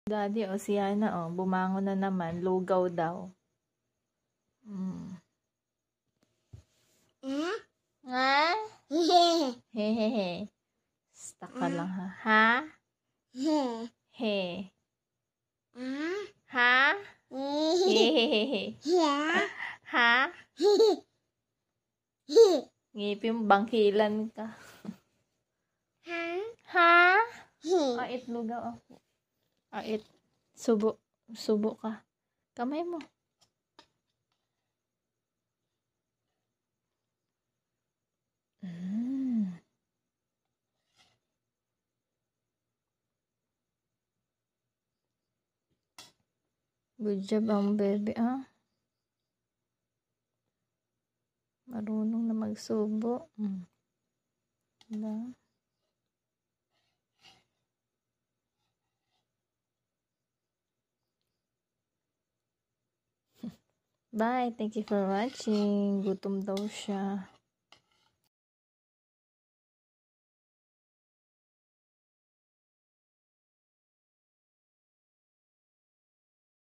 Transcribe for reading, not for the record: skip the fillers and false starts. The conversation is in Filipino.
Daddy, o si Yana, o, bumangon na naman. Lugaw daw. Ha? Hehehe. Stuck ka lang, ha? Ha? He. Ha? Hehehe. Ha? Ngipin mo, bangkilan ka. Ha? Ait, lugaw ako. Ait. Subo. Subo ka. Kamay mo. Good job ang bebe, ah. Marunong na magsubo. Bye. Thank you for watching. Gutom daw siya.